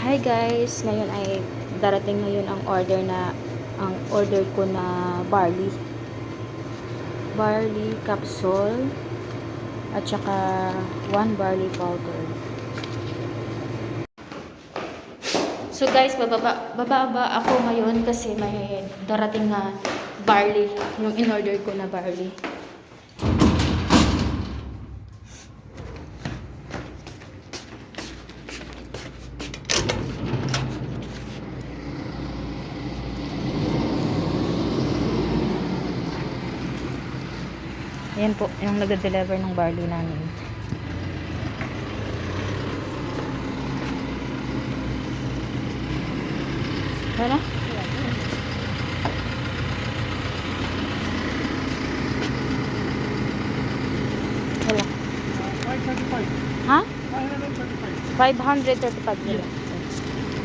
Hi guys, ngayon ay darating ngayon ang order ko na barley capsule at saka 1 barley powder. So guys, bababa ako ngayon kasi may darating na barley, yung in-order ko na barley. Ayan po, yung nag-deliver ng barley namin. Wala? Wala. 535. Ha? 535. 535 nila.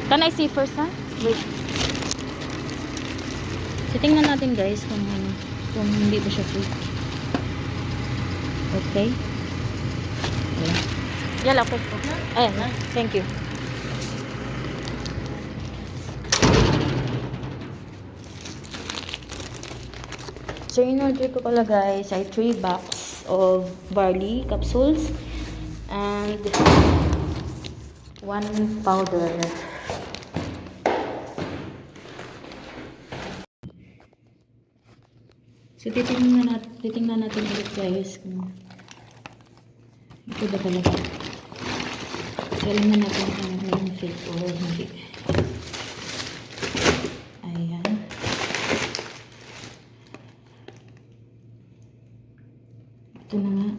Can I see first, ha? Wait. So, tingnan natin guys kung hindi ba siya free. Okay. Yala, okay po. Ayan, thank you. So, in-order ko pala guys ay 3 box of barley capsules and 1 powder. So, titingnan natin ulit guys kung ito ba talaga. So, alaman natin kung yung fake or hindi. Ayan. Ito na nga.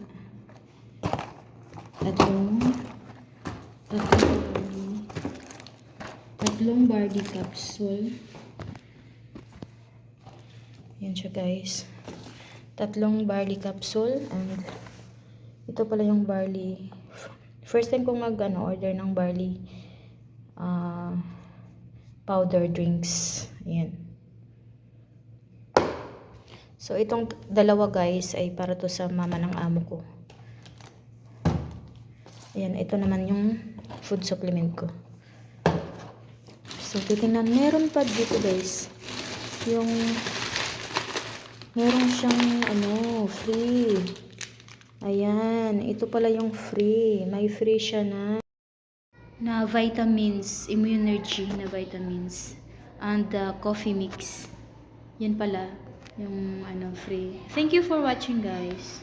Tatlong barley capsule. Yan siya guys. Tatlong barley capsule and ito pala yung barley. First time kong order ng barley powder drinks. Ayan. So itong dalawa guys ay para to sa mama ng amo ko. Ayan, ito naman yung food supplement ko. So titingnan, meron pa dito guys. Meron siyang free. Ayan, ito pala yung free. May free siya na vitamins, immunergy na vitamins and coffee mix. Yan pala yung free. Thank you for watching guys.